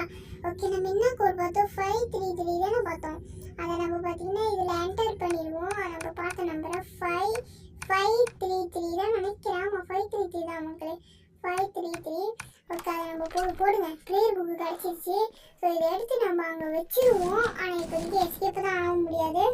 ஓகே, நம்ம என்ன கோட் பார்த்தோம்? 533 தானே பார்த்தோம். அதை நம்ம பார்த்தீங்கன்னா இதில் என்டர் பண்ணிடுவோம். நம்ம பார்த்த நம்பரை 533 தான் நினைக்கிறேன். ஆமாம், 533 தான் மக்களே, 533. ஓகே, அதை நம்ம போடுங்க. ப்ரேயர் புக்கு கிடச்சிருச்சு. ஸோ இதை எடுத்து நம்ம அங்கே வச்சுருவோம். ஆனால் இப்போ வந்து எஸ்கேப்பு தான் ஆக முடியாது.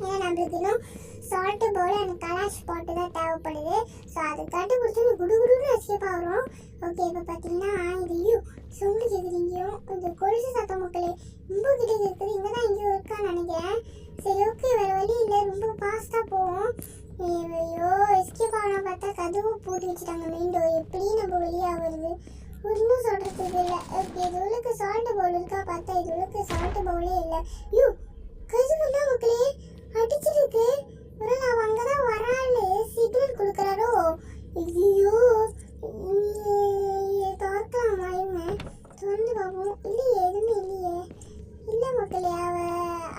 ஏன்னா நம்மளுக்கு இன்னும் சால்ட்டு பவுல் அந்த கலர் ஸ்பாட்டு தான் தேவைப்படுது. ஸோ அதை கண்டுபிடிச்சி குடுகுடுன்னு எஸ்கேப் ஆகிறோம். ஓகே, இப்போ பார்த்தீங்கன்னா இதையும் சவுண்டு கேட்குது. இங்கேயும் இந்த கொலுசு சத்தம் மக்களே ரொம்ப கிட்ட இருக்குது. இங்கே தான் எங்கேயும் இருக்கான்னு நினைக்கிறேன். சரி, ஓகே, வேறு வழி இல்லை. ரொம்ப ஃபாஸ்ட்டாக போவோம். ஐயோ, எஸ்கேப் ஆகலாம் பார்த்தா கதவும் பூட்டி வச்சுட்டாங்க. மெயின் டோர் எப்படி நம்ம வெளியாக வருது ஒன்றும் சொல்கிறதுக்கு இல்லை. ஓகே, இது உள்ளுக்கு சால்ட்டு பவுல் இருக்கா பார்த்தா இது உள்ளுக்கு சால்ட்டு பவுலே இல்லை. ஐயோ, கதவு தான் மக்களே அடிச்சிருக்கு. ஒரு நான் அங்கே தான் வரான்னு சிக்னல் கொடுக்குறாரோ. ஐயோ, திறக்கலாமா? இவங்க திறந்து பார்ப்போம். இல்லையே, எதுவுமே இல்லையே. இல்லை மக்களே,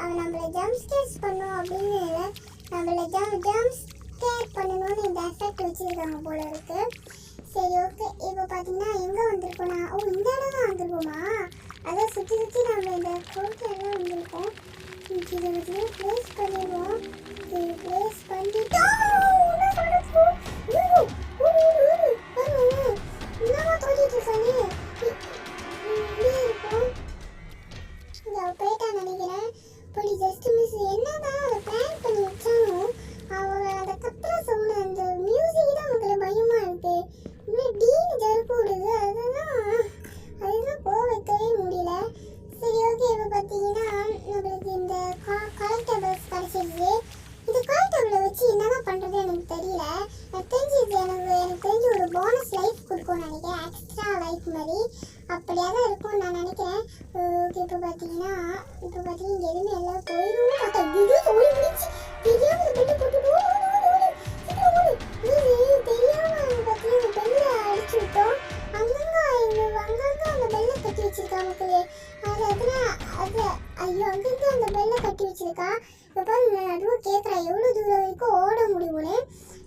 அவன் நம்மளை ஜம்ப் ஸ்கேர்ஸ் பண்ணும் அப்படின்னு இல்லை, நம்மளை ஜம்ப் ஸ்கேர் பண்ணணும்னு இந்த எஃபெக்ட் வச்சுருக்காங்க போல இருக்கு. சரி, ஓகே. இப்போ பார்த்தீங்கன்னா எங்கே வந்திருக்கோம்னா இந்த இடம் தான் வந்திருக்கோமா? அதான் சுற்றி சுற்றி நம்ம இந்த கோட்டையெல்லாம் வந்திருக்கோம். இதை வச்சு ப்ளேஸ் பண்ணிடுவோம். இது ப்ளேஸ் பண்ணிட்டோம். என்னமா தோட்டிட்டு இருக்கானே இப்படியே இருக்கும். போயிட்டா நினைக்கிறேன். இப்படி ஜஸ்ட் மிஸ் என்னதான் அதை பிளான் பண்ணி வச்சாலும் அவங்க அதை கத்துற சவுண்ட் அந்த மியூசிக் தான் அவங்களுக்கு பயமாக இருக்கு. இன்னும் டீனு ஜறுப்பு விடுது. அதுதான் போக வைக்கவே முடியல. சரி, ஓகே. இப்போ பார்த்தீங்கன்னா நம்மளுக்கு இந்த கலெக்டபிள்ஸ் கிடச்சிருச்சு. இந்த கலெக்டபிளை வச்சு என்னதான் பண்ணுறது எனக்கு தெரியல. எனக்கு தெரிஞ்சு ஒரு போனஸ் லைஃப் கொடுக்கும்னு நினைக்கிறேன். எக்ஸ்ட்ரா லைஃப் மாதிரி அப்படியாக தான் இருக்கும்னு நான் நினைக்கிறேன். ஓகே, இப்போ பார்த்தீங்கன்னா இங்கே எதுவுமே எல்லாம் போயிடும். பார்த்தா ஓடி முடிச்சு தெரியாமல் பெல்லு போட்டு தெரியாமல் பார்த்தீங்கன்னா பெல்லை அடிச்சு விட்டோம். அங்கங்கே அந்த பெல்லை கட்டி வச்சிருக்கா மக்களே. ஐயோ, அங்கங்கே அந்த பெல்லை கட்டி வச்சிருக்கா. இப்போ பாருங்க, அதுவும் கேட்குறா எவ்வளோ தூரம் வரைக்கும் ஓட முடியும்னு.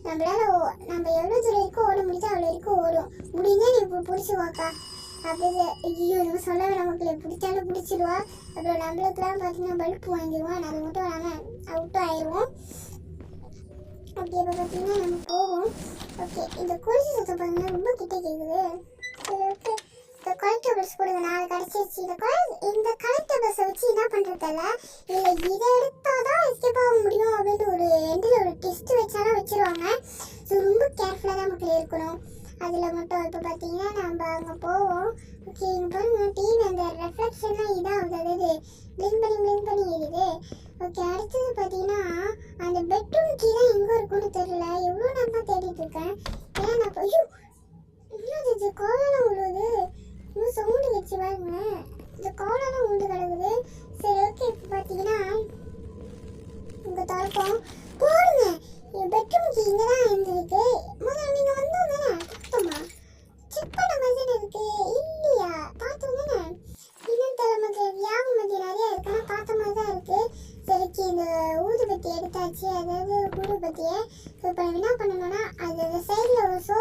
நம்ம எவ்வளோ தூரம் வரைக்கும் ஓட முடியுதோ அவ்வளோ வரைக்கும் ஓடும். முடிஞ்சா நீ இப்போ பிடிச்சிவாக்கா அப்படி. ஐயோ, நம்ம சொல்ல வேணாம் மக்களே, பிடிச்சாலும் பிடிச்சிடுவா. அப்புறம் நம்மளுக்குலாம் பார்த்தீங்கன்னா பல்ப் வாங்கிடுவான். அது மட்டும் இல்லாமல் அவுட்டும் ஆயிடுவோம். அப்படி இப்போ பார்த்தீங்கன்னா நம்ம போவோம். ஓகே, இந்த கொலுசு சத்தம் பார்த்தீங்கன்னா ரொம்ப கிட்டே கேட்குது. சரி, ஓகே. இந்த கலெக்டபிள்ஸ் கொடுங்க. நான் கிடச்சிருச்சு. இந்த கலெக்டபிள்ஸை வச்சு என்ன பண்ணுறதில்ல, இல்லை இதை எடுத்தால் தான் எஸ்கேப் ஆக முடியும் அப்படின்னு ஒரு எண்டில் ஒரு டெஸ்ட் வச்சாலும் வச்சுருவாங்க. ஸோ ரொம்ப கேர்ஃபுல்லாக தான் மக்கள் இருக்கணும் அதில் மட்டும். இப்போ பார்த்தீங்கன்னா நம்ம அங்கே போவோம். ஓகே, இங்கே பாருங்க டிவி அந்த ரெஃப்ளெக்ஷன்லாம் இதாகுது, அதாவது பிளிங்க் பண்ணி ஏறிது. ஓகே, அடுத்தது பார்த்தீங்கன்னா அந்த பெட்ரூம் கீ தான் எங்கே இருக்குன்னு தெரியல. எவ்வளோ நேரமாக தேடிட்டு இருக்கேன். ஏன்னா நான் ஐயோ என்னது கோலம் விழுவுது. இன்னும் சவுண்டு வச்சு பாருங்க, இந்த கோலம் உண்டு கிடக்குது. சரி, ஓகே. இப்போ பார்த்தீங்கன்னா இங்கே திறப்போம். போடுங்க, என் பெட்ரூம் கீ இங்கே தான் இருந்திருக்கு. முதல்ல நீங்கள் வந்தோம் தானே பார்த்தோமா, செக் பண்ணுங்க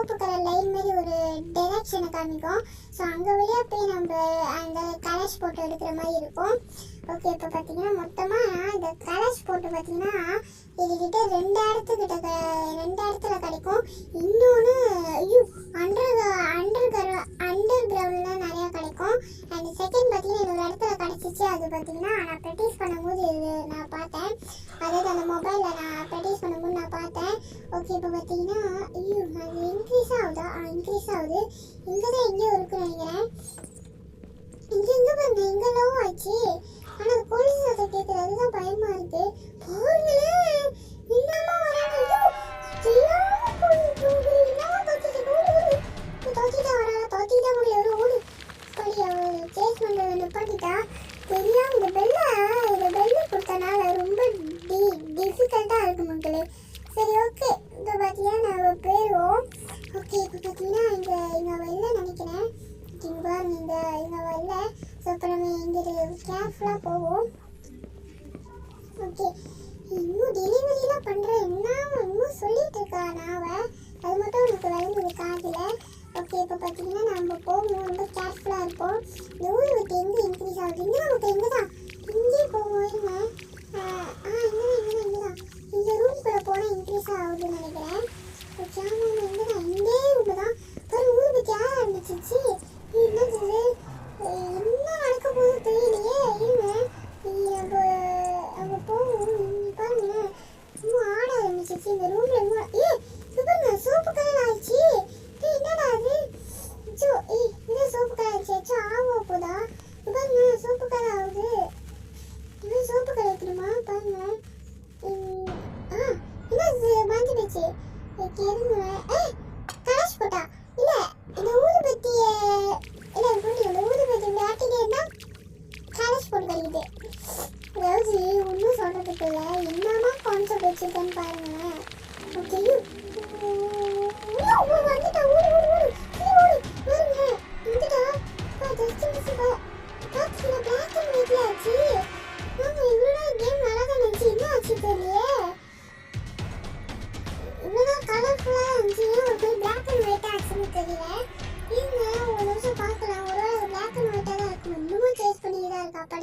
சோப்பு கலர் லைன் மாதிரி ஒரு டைரக்ஷனை காமிக்கும். ஸோ அங்கே வழியாக போய் நம்ம அந்த கலர்ஸ் போட்டு எடுக்கிற மாதிரி இருக்கும். ஓகே, இப்போ பார்த்தீங்கன்னா மொத்தமாக இந்த கலர்ஸ் போட்டு பார்த்தீங்கன்னா இதுக்கிட்ட 2 இடத்துல கிடைக்கும். இன்னொன்று அண்டர் கிரவுண்டில் நிறையா கிடைக்கும். அண்ட் செகண்ட் பார்த்தீங்கன்னா இன்னொரு இடத்துல கிடச்சிச்சு. அது பார்த்தீங்கன்னா நான் ப்ராக்டிஸ் பண்ணும்போது நான் பார்த்தேன். அதாவது அந்த மொபைலில் நான் ப்ராக்டிஸ் பண்ணும்போது நான் பார்த்தேன். ஓகே, இப்போ பார்த்தீங்கன்னா அது இன்க்ரீஸ் ஆகுதா? இன்க்ரீஸ் ஆகுது. இங்கே தான் எங்கேயோ இருக்குன்னு நினைக்கிறேன். இங்கே பாருங்க, இங்கே லோ ஆச்சு. ஆனால் அது போலீஸ் அதை கேட்குறது, அதுதான் பயமாக இருக்குது. பாருங்களேன், என்னமா வராங்க, தோத்திட்டா முடியாது. ஓடு படி, சேஸ் பண்ணுறது நிப்பாட்டிட்டா. தெரியாம இந்த பெல்ல கொடுத்தனால ரொம்ப டிஃபிகல்ட்டாக இருக்கு மக்களே. சரி, ஓகே, இப்போ பார்த்தீங்கன்னா நாங்கள் போயிடுவோம். ஓகே, இப்போ பார்த்தீங்கன்னா இங்கே வெளில நினைக்கிறேன். இங்கே பாருங்க, இங்கே வரல. ஸோ இப்போ நம்ம இங்கே கேர்ஃபுல்லாக போவோம். ஓகே, இன்னும் டெலிவரிலாம் பண்ணுறேன் இன்னும் சொல்லிட்டு இருக்கா நாவ. அது மட்டும் எனக்கு விளங்குது காதில். ஓகே, இப்போ பார்த்தீங்கன்னா நம்ம போவோம், ரொம்ப கேர்ஃபுல்லாக இருப்போம். இந்த ஊர் விட்டு எங்கே இன்க்ரீஸ் ஆகுது? இன்னும் நமக்கு எங்கே தான் இங்கே போவோம். இங்கே தான் இந்த ரூம்குள்ளே போனால் இன்க்ரீஸ் ஆகுதுன்னு நினைக்கிறேன். ஓகே, ஆமாம், எங்கே தான் இங்கே ரூம் தான். ஒரு ஊர் பற்றி யார் ஆரம்பிச்சிச்சு? என்னது, என்ன நடக்க போகுது தெரியலையே. இருங்க, நம்ம போவோம். பாருங்க, இன்னும் ஆட ஆரம்பிச்சிச்சு இந்த ரூம்ல. பாருங்க, சோப்பு கலர் ஆயிடுச்சு. என்னடா அது? இந்த சோப்பு கலர் ஆயிடுச்சு. ஆவோ போதா? பாருங்க, சோப்பு கலர் ஆகுது. இன்னும் சோப்பு கலர் வைக்கணுமா? பாருங்க, என்ன மாஞ்சி போச்சு. கலர்ஸ் போட்டா இல்ல, இந்த ஊதுபத்திய இல்ல இந்த ஊதுபத்தி பேட்டரி தான் கலர்ஸ் போட்டு கிடைக்குது. அதாவது ஒன்றும் சொல்றதுக்கு இல்லை, என்னமா கான்செப்ட் வச்சிருக்கேன்னு பாருங்களேன். ஓகே,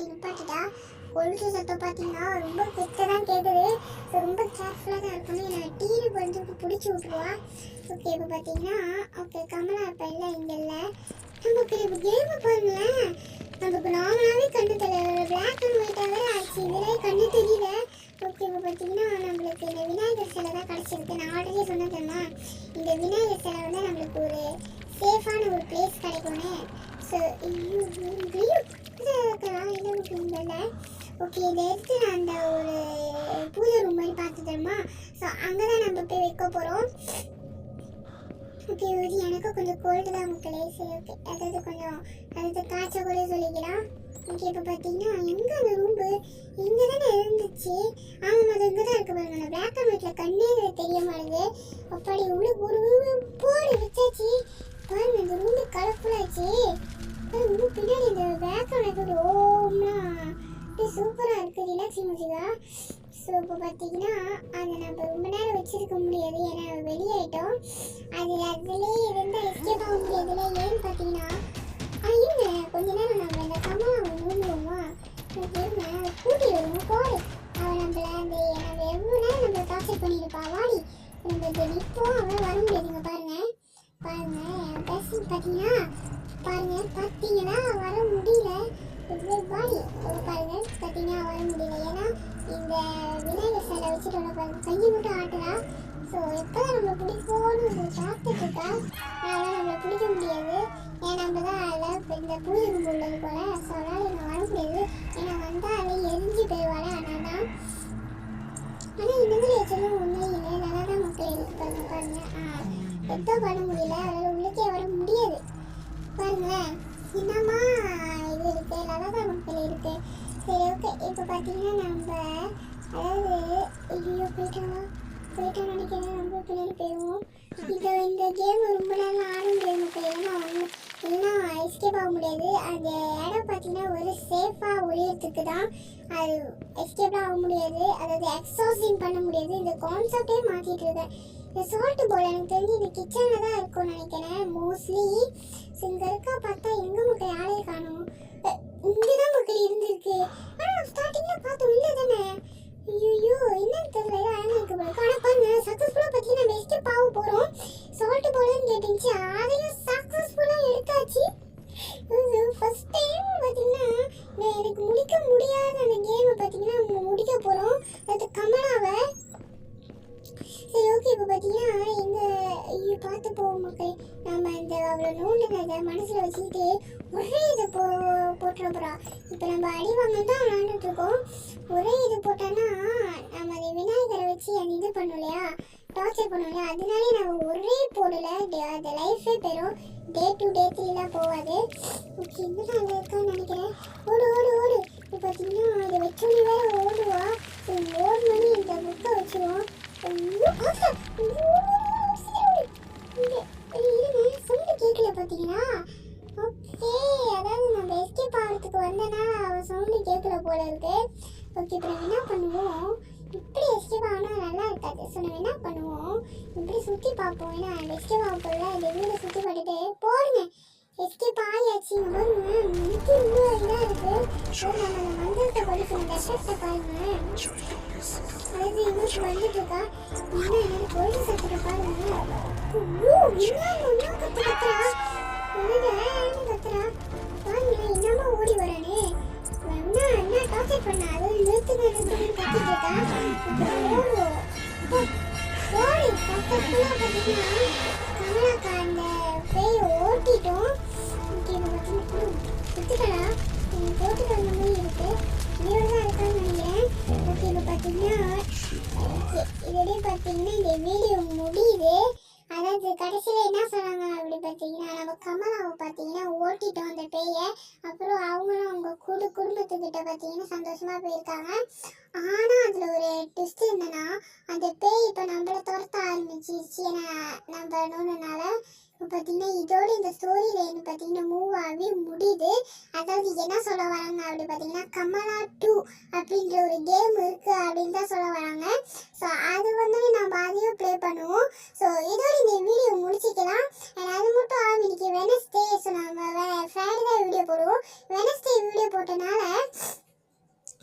வந்துட்டா, கொலுசு சத்தம் பார்த்தீங்கன்னா ரொம்ப கிட்ட தான் கேட்குது. ரொம்ப கேர்ஃபுல்லாக தான் இருக்கணும். நான் டிவி வந்து பிடிச்சி விட்ருவா. ஓகே, இப்போ பார்த்தீங்கன்னா ஓகே கமலா இப்போ இல்லை, இங்கே இல்லை. நமக்கு இப்போ கேமை பாருங்களேன், நமக்கு நார்மலாகவே கண்ணு தெரியல, பிளாக் அண்ட் ஒயிட்டாகவே ஆச்சு. இதில் கண்ணு தெரியல. ஓகே, இப்போ பார்த்தீங்கன்னா நம்மளுக்கு இந்த விநாயகர் சிலை தான் கிடச்சிருக்கு. நான் ஆல்ரெடி சொன்னேன்னா இந்த விநாயகர் சிலை வந்து நம்மளுக்கு ஒரு சேஃபான ஒரு பிளேஸ் கிடைக்கும்னு. ஸோ இல்லை. ஓகே, இதை எடுத்து நான் அந்த ஒரு பூஜை ரூம் மாதிரி பார்த்துட்டோமா. ஸோ அங்கே தான் நம்ம போய் வைக்க போகிறோம். ஓகே, இது எனக்கு கொஞ்சம் கோல்டு தான் மக்களே. சரி, ஓகே, அதாவது காய்ச்ச கூட சொல்லிக்கலாம். ஓகே, இப்போ பார்த்தீங்கன்னா எங்கே அந்த ரூம்பு இங்கே தானே இருந்துச்சு. ஆமாம், அது இங்கே தான் இருக்கு பாருங்க. அந்த பிளாக் அண்ட் ஒயிட்டில் கண்ணே தெரிய மாட்டேங்குது. அப்படி உள்ள ஒரு போடு வச்சாச்சு பாருங்க. இந்த ரூமு கலர்ஃபுல்லாச்சு. பின்னாடி இந்த பிளாக் அண்ட் ஒயிட் ஓம்னா சூப்பராக இருக்குது, ரிலாக்ஸிங் மியூசிக்கா. ஸோ இப்போ பார்த்தீங்கன்னா அதை நம்ம ரொம்ப நேரம் வச்சுருக்க முடியாது, ஏன்னா வெளியாயிட்டோம். அதுலேயே இருந்தால் எஸ்கேப் ஆக முடியாதுல. ஏன்னு பார்த்தீங்கன்னா இருங்க, கொஞ்ச நேரம் நம்ம இந்த கமலாவை மூடுவோமா? இருங்க, கூட்டி வருவோம் போடு. அவன் நம்ம எவ்வளோ நேரம் நம்ம டார்ச்சர் பண்ணியிருப்பா. வாடி, நம்ம நிற்போம், அவன் வர முடியாதுங்க. பாருங்கள் என் பேசுன்னு பார்த்தீங்கன்னா வர முடியல. பாடி பாருங்க, பார்த்தீங்கன்னா வர முடியல. ஏன்னா இந்த விநாயகர் சிலை வச்சுட்டு பாருங்க, கையை மட்டும் ஆட்டுறா. ஸோ எப்போதான் நம்மளை பிடிக்கும்னு பார்த்துட்டு இருக்கா. அதனால் நம்மளை பிடிக்க முடியாது. ஏன்னா நம்ம தான் அதில் இந்த பூஜை ரூம் உள்ளது போல. ஸோ அதனால் இங்கே வர முடியாது. ஏன்னா வந்தால் அதை எரிஞ்சு போயிடுவாள். ஆனால் தான் ஆனால் இந்த மாதிரி வச்சதும் ஒன்றும் இல்லை, நல்லா தான் மக்கள் இருக்கு. பாருங்க எதோ பண்ண முடியல, அதனால் உள்ளுக்கே வர முடியாது. பாருங்களேன், என்னம்மா இது இருக்குது, நல்லா தான் மக்கள் இருக்குது. சரி, ஓகே, இப்போ பார்த்தீங்கன்னா நம்ம அதாவது ஐயோ போயிட்டோம் நினைக்கிறேன். ரொம்ப பின்னாடி போயிடுவோம். இந்த கேம் ரொம்ப நேரம் ஆட முடியாது மக்கள். இல்லைன்னா எஸ்கேப் ஆக முடியாது. அந்த இடம் பார்த்தீங்கன்னா ஒரு சேஃபாக ஒழியறதுக்கு தான். அது எஸ்கேப்லாம் ஆக முடியாது, அதாவது எக்ஸாசிங் பண்ண முடியாது. இந்த கான்செப்டே மாற்றிட்டு இருக்கேன். இந்த சால்ட் போல் எனக்கு தெரிஞ்சு இந்த கிச்சனில் தான் இருக்கும்னு நினைக்கிறேன் மோஸ்ட்லி. ஸோ இங்கே இருக்கா பார்த்தா எங்கே மக்கள் யாரையும் காணும். இங்கே தான் மக்கள் இருந்திருக்கு. ஆனால் ஸ்டார்டிங்கில் பார்த்தோம் இல்லை தானே. ஐயோ என்னன்னு தெரியல ஆனால் இருக்கு போல. ஆனால் பாருங்க சக்ஸஸ்ஃபுல்லாக பார்த்தீங்கன்னா நம்ம எஸ்கேப் ஆக போகிறோம். சால்ட் போலன்னு கேட்டுச்சு அதையும் சக்ஸஸ்ஃபுல்லாக எடுத்தாச்சு. ஃபர்ஸ்ட் டைம் பார்த்தீங்கன்னா எனக்கு முடிக்க முடியாத அந்த கேமை பார்த்தீங்கன்னா நம்ம முடிக்க போகிறோம். அது கமலாவை. சரி ஓகே இப்போ பார்த்தீங்கன்னா எங்கள் பார்த்து போவோம் மக்கள். நம்ம இந்த அவ்வளோ நோண்டுனதை மனசில் வச்சுக்கிட்டு ஒரே இதை போட்டுற போகிறோம். இப்போ நம்ம அடி வாங்க தான் விளாண்டுட்ருக்கோம். ஒரே இது போட்டோன்னா நம்ம அதை விநாயகரை வச்சு அந்த இது பண்ணோம் இல்லையா, டார்ச்சர் பண்ணோம் இல்லையா, அதனாலே நம்ம ஒரே போடலை. அந்த லைஃபே பெறும். டே 2 டே 3லாம் போகாது. ஓகே இன்னும் அங்கே இருக்கான்னு நினைக்கிறேன். ஓடு ஓடு ஓடு. இப்போ பார்த்தீங்கன்னா அதை வச்சோன்னே வேறு ஓடுவா. ஓடு பண்ணி இந்த புக்கை வச்சுருவோம். சொல்லி கேட்கல பார்த்தீங்கன்னா. ஓகே அதாவது நம்ம எஸ்கேப் ஆகிறதுக்கு வந்தனா அவன் சவுண்டு கேட்கல போல இருக்கு. ஓகே இப்போ நம்ம என்ன பண்ணுவோம், இப்படி எஸ்கேப் ஆனால் நல்லா இருக்காது. ஸோ நம்ம என்ன பண்ணுவோம், இப்படி சுற்றி பார்ப்போம். ஏன்னா எஸ்கேப் ஆக போகல இந்த வீடு சுற்றி பார்த்துட்டு போடுங்க. எஸ்கேப் ஆயாச்சு. பாருங்க இன்னும் இதாக இருக்குது. நம்ம அந்த மந்திரத்தை படிக்கணும். டெசர்ட்டை பாருங்க அதாவது இன்னும் வந்துட்டு இருக்கா. இன்னும் எனக்கு கோல்டு சத்துட்டு பாருங்க. இன்னும் கத்துறா கத்துறா பாருங்க. என்னமா ஓடி வரானே என்ன டார்ச்சர் பண்ண. அது நிறுத்துங்க நிறுத்துங்க கத்திட்டு இருக்கா. ஓடி சக்ஸஸ்ஃபுல்லாக பார்த்தீங்கன்னா கமலாக்கா அந்த பேயை ஓட்டிட்டோம். ஓகே இப்போ பார்த்தீங்கன்னா சுத்துக்கடா போட்டுட்டு வந்த மாதிரி இருக்கு. இதோட தான் இருக்கான்னு நினைக்கிறேன். ஓகே இப்போ பார்த்தீங்கன்னா இதோடய பார்த்தீங்கன்னா இந்த வீடியோ முடியுது. அதாவது கடைசியில் என்ன சொன்னாங்க அப்படி பார்த்தீங்கன்னா நம்ம கமலாவை பார்த்தீங்கன்னா ஓட்டிட்டோம் அந்த பேயை. அப்புறம் அவங்களும் அவங்க குடும்பத்துக்கிட்ட பார்த்தீங்கன்னா சந்தோஷமாக போயிருக்காங்க. ஆனால் அதில் ஒரு ட்விஸ்ட் என்னன்னா அந்த பேய் இப்போ நம்மளை துரத்த ஆரம்பிச்சிருச்சு. ஏன்னா நம்ம நோனனால இப்போ பார்த்தீங்கன்னா இதோட இந்த ஸ்டோரி லைன் பார்த்தீங்கன்னா மூவ் ஆகி முடியுது. அதாவது என்ன சொல்ல வராங்க அப்படி பார்த்தீங்கன்னா கமலா 2 அப்படின்ற ஒரு கேம் இருக்குது அப்படின்னு தான் சொல்ல வராங்க. ஸோ அது வந்து நம்ம அதையும் ப்ளே பண்ணுவோம். ஸோ இதோட இந்த வீடியோ முடிச்சிக்கலாம். அண்ட் அது மட்டும் இன்னைக்கு வெனஸ்டே. ஸோ நம்ம ஃப்ரைடே தான் வீடியோ போடுவோம். வெனஸ்டே வீடியோ போட்டனால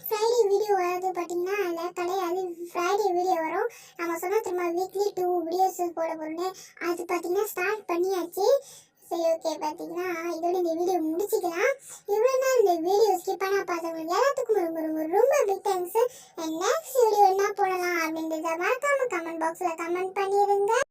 ஃப்ரைடே வீடியோ வர்றது பார்த்தீங்கன்னா அதில் கிடையாது. ஃப்ரைடே வீடியோ வரும். நம்ம சொன்னால் திரும்ப வீக்லி 2 வீடியோஸ் போட போகிறோன்னு அது பார்த்தீங்கன்னா ஸ்டார்ட் பண்ணியாச்சு. சரி ஓகே பார்த்தீங்கன்னா இதோட இந்த வீடியோ முடிச்சிக்கலாம். இவ்வளோ நாள் இந்த வீடியோ ஸ்கிப் பண்ணால் பார்த்தவங்களுக்கு எல்லாத்துக்கும் ரொம்ப பிக் தேங்க்ஸ். நெக்ஸ்ட் வீடியோ என்ன போடலாம் அப்படின்றத மறக்காமல் கமெண்ட் பாக்ஸில் கமெண்ட் பண்ணிடுங்க.